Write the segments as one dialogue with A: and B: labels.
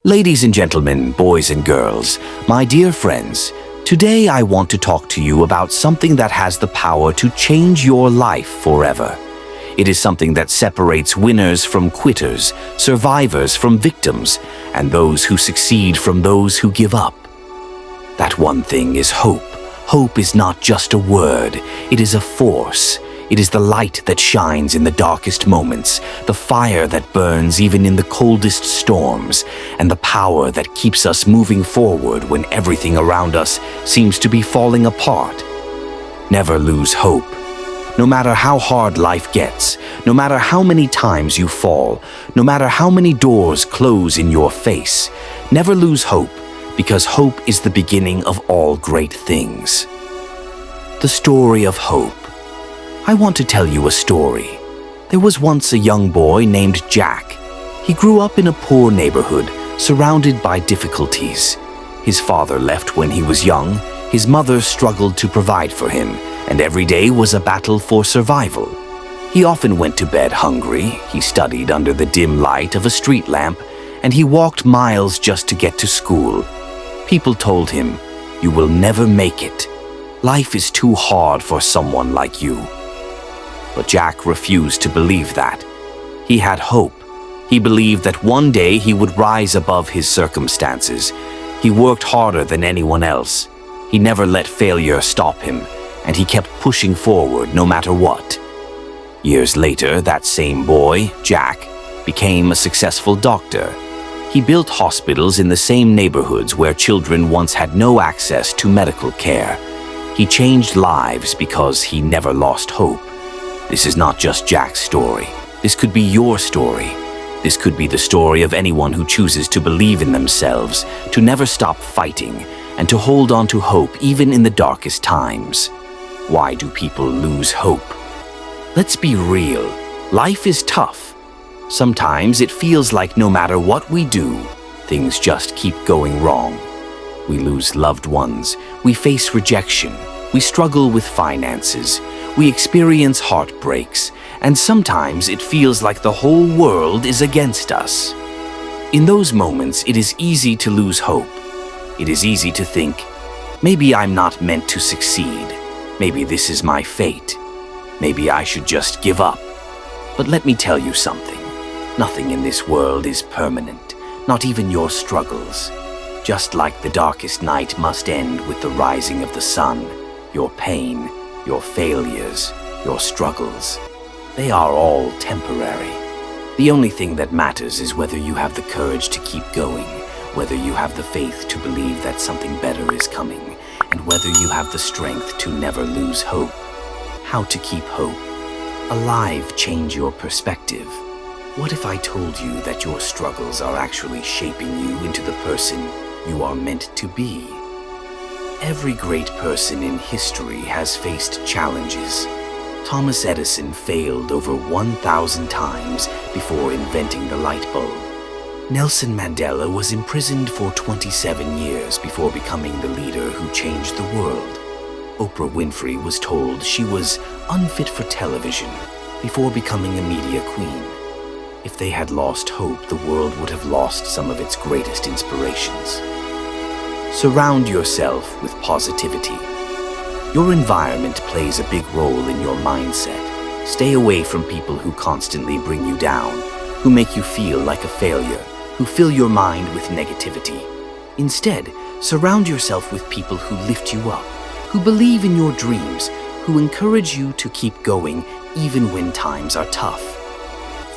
A: Ladies and gentlemen, boys and girls, my dear friends, today I want to talk to you about something that has the power to change your life forever. It is something that separates winners from quitters, survivors from victims, and those who succeed from those who give up. That one thing is hope. Hope is not just a word, it is a force. It is the light that shines in the darkest moments, the fire that burns even in the coldest storms, and the power that keeps us moving forward when everything around us seems to be falling apart. Never lose hope. No matter how hard life gets, no matter how many times you fall, no matter how many doors close in your face, never lose hope, because hope is the beginning of all great things. The story of hope. I want to tell you a story. There was once a young boy named Jack. He grew up in a poor neighborhood, surrounded by difficulties. His father left when he was young, his mother struggled to provide for him, and every day was a battle for survival. He often went to bed hungry, he studied under the dim light of a street lamp, and he walked miles just to get to school. People told him, "You will never make it. Life is too hard for someone like you." But Jack refused to believe that. He had hope. He believed that one day he would rise above his circumstances. He worked harder than anyone else. He never let failure stop him, and he kept pushing forward no matter what. Years later, that same boy, Jack, became a successful doctor. He built hospitals in the same neighborhoods where children once had no access to medical care. He changed lives because he never lost hope. This is not just Jack's story. This could be your story. This could be the story of anyone who chooses to believe in themselves, to never stop fighting, and to hold on to hope even in the darkest times. Why do people lose hope? Let's be real. Life is tough. Sometimes it feels like no matter what we do, things just keep going wrong. We lose loved ones. We face rejection. We struggle with finances. We experience heartbreaks, and sometimes it feels like the whole world is against us. In those moments, it is easy to lose hope. It is easy to think, maybe I'm not meant to succeed. Maybe this is my fate. Maybe I should just give up. But let me tell you something. Nothing in this world is permanent, not even your struggles. Just like the darkest night must end with the rising of the sun, your pain, your failures, your struggles, they are all temporary. The only thing that matters is whether you have the courage to keep going, whether you have the faith to believe that something better is coming, and whether you have the strength to never lose hope. How to keep hope alive. Change your perspective. What if I told you that your struggles are actually shaping you into the person you are meant to be? Every great person in history has faced challenges. Thomas Edison failed over 1,000 times before inventing the light bulb. Nelson Mandela was imprisoned for 27 years before becoming the leader who changed the world. Oprah Winfrey was told she was unfit for television before becoming a media queen. If they had lost hope, the world would have lost some of its greatest inspirations. Surround yourself with positivity. Your environment plays a big role in your mindset. Stay away from people who constantly bring you down, who make you feel like a failure, who fill your mind with negativity. Instead, surround yourself with people who lift you up, who believe in your dreams, who encourage you to keep going even when times are tough.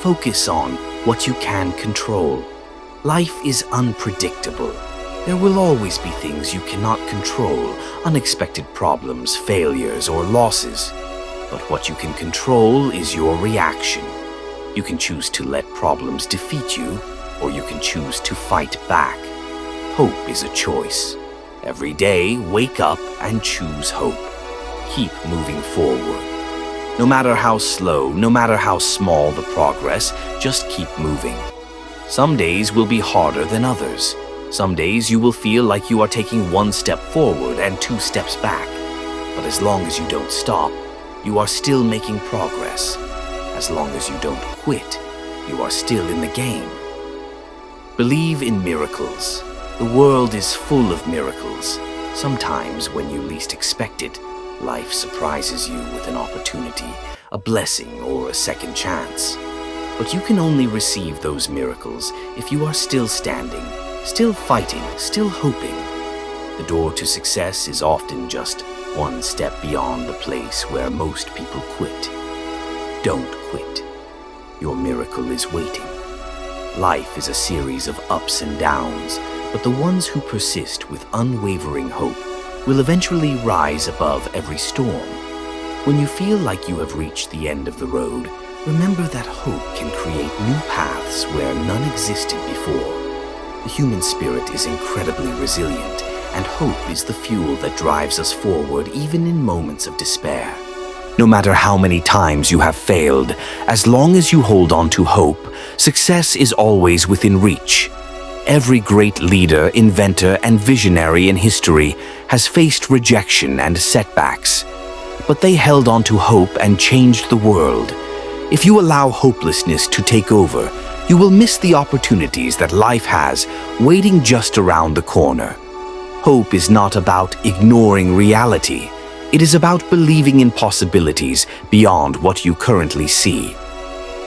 A: Focus on what you can control. Life is unpredictable. There will always be things you cannot control, unexpected problems, failures, or losses. But what you can control is your reaction. You can choose to let problems defeat you, or you can choose to fight back. Hope is a choice. Every day, wake up and choose hope. Keep moving forward. No matter how slow, no matter how small the progress, just keep moving. Some days will be harder than others. Some days you will feel like you are taking one step forward and 2 steps back. But as long as you don't stop, you are still making progress. As long as you don't quit, you are still in the game. Believe in miracles. The world is full of miracles. Sometimes, when you least expect it, life surprises you with an opportunity, a blessing, or a second chance. But you can only receive those miracles if you are still standing, still fighting, still hoping. The door to success is often just one step beyond the place where most people quit. Don't quit. Your miracle is waiting. Life is a series of ups and downs, but the ones who persist with unwavering hope will eventually rise above every storm. When you feel like you have reached the end of the road, remember that hope can create new paths where none existed before. The human spirit is incredibly resilient, and hope is the fuel that drives us forward even in moments of despair. No matter how many times you have failed, as long as you hold on to hope, success is always within reach. Every great leader, inventor, and visionary in history has faced rejection and setbacks. But they held on to hope and changed the world. If you allow hopelessness to take over, you will miss the opportunities that life has waiting just around the corner. Hope is not about ignoring reality. It is about believing in possibilities beyond what you currently see.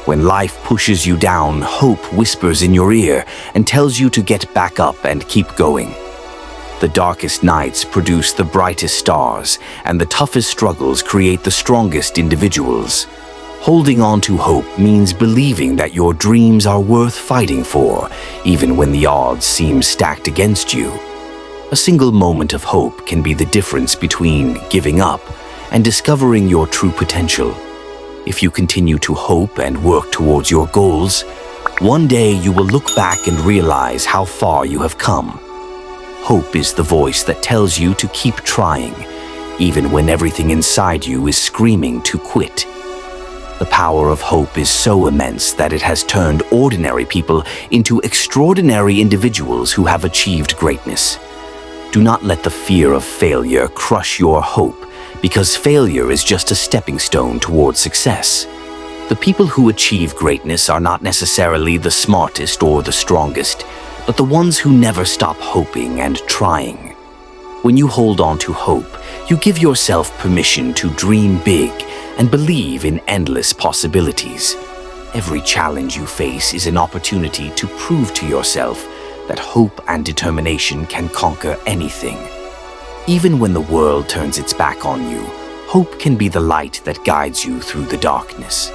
A: When life pushes you down, hope whispers in your ear and tells you to get back up and keep going. The darkest nights produce the brightest stars, and the toughest struggles create the strongest individuals. Holding on to hope means believing that your dreams are worth fighting for, even when the odds seem stacked against you. A single moment of hope can be the difference between giving up and discovering your true potential. If you continue to hope and work towards your goals, one day you will look back and realize how far you have come. Hope is the voice that tells you to keep trying, even when everything inside you is screaming to quit. The power of hope is so immense that it has turned ordinary people into extraordinary individuals who have achieved greatness. Do not let the fear of failure crush your hope, because failure is just a stepping stone toward success. The people who achieve greatness are not necessarily the smartest or the strongest, but the ones who never stop hoping and trying. When you hold on to hope, you give yourself permission to dream big and believe in endless possibilities. Every challenge you face is an opportunity to prove to yourself that hope and determination can conquer anything. Even when the world turns its back on you, hope can be the light that guides you through the darkness.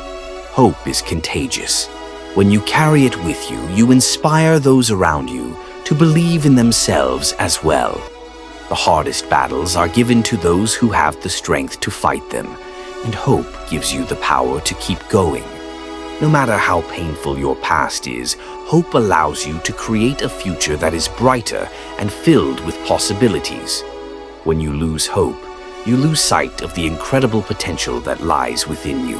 A: Hope is contagious. When you carry it with you, you inspire those around you to believe in themselves as well. The hardest battles are given to those who have the strength to fight them, and hope gives you the power to keep going. No matter how painful your past is, hope allows you to create a future that is brighter and filled with possibilities. When you lose hope, you lose sight of the incredible potential that lies within you.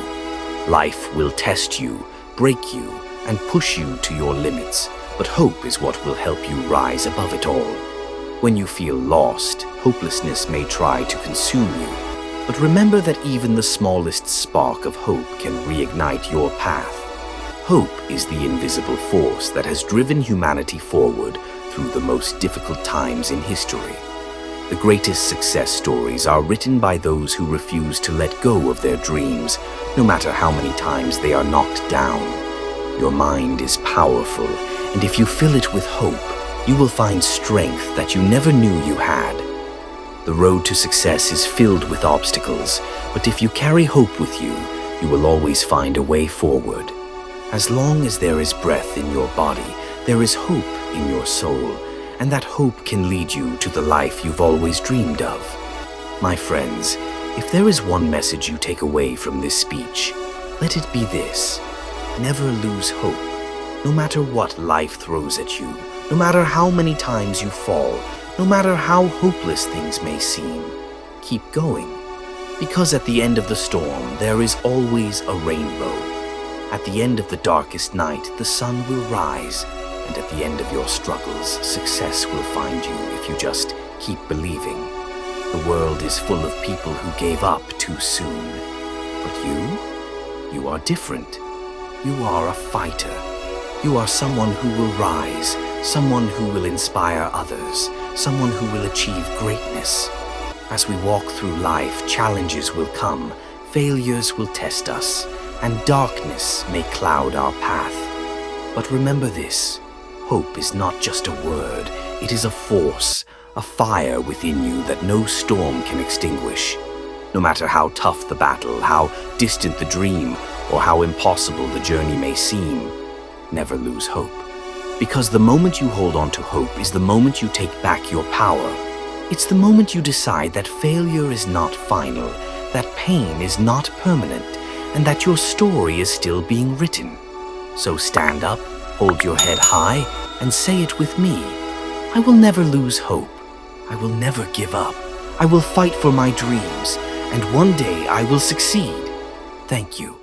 A: Life will test you, break you, and push you to your limits, but hope is what will help you rise above it all. When you feel lost, hopelessness may try to consume you. But remember that even the smallest spark of hope can reignite your path. Hope is the invisible force that has driven humanity forward through the most difficult times in history. The greatest success stories are written by those who refuse to let go of their dreams, no matter how many times they are knocked down. Your mind is powerful, and if you fill it with hope, you will find strength that you never knew you had. The road to success is filled with obstacles, but if you carry hope with you, you will always find a way forward. As long as there is breath in your body, there is hope in your soul, and that hope can lead you to the life you've always dreamed of. My friends, if there is one message you take away from this speech, let it be this: never lose hope. No matter what life throws at you, no matter how many times you fall, no matter how hopeless things may seem, keep going. Because at the end of the storm, there is always a rainbow. At the end of the darkest night, the sun will rise. And at the end of your struggles, success will find you if you just keep believing. The world is full of people who gave up too soon. But you are different. You are a fighter. You are someone who will rise, someone who will inspire others, someone who will achieve greatness. As we walk through life, challenges will come, failures will test us, and darkness may cloud our path. But remember this, hope is not just a word, it is a force, a fire within you that no storm can extinguish. No matter how tough the battle, how distant the dream, or how impossible the journey may seem, never lose hope. Because the moment you hold on to hope is the moment you take back your power. It's the moment you decide that failure is not final, that pain is not permanent, and that your story is still being written. So stand up, hold your head high, and say it with me. I will never lose hope. I will never give up. I will fight for my dreams, and one day I will succeed. Thank you.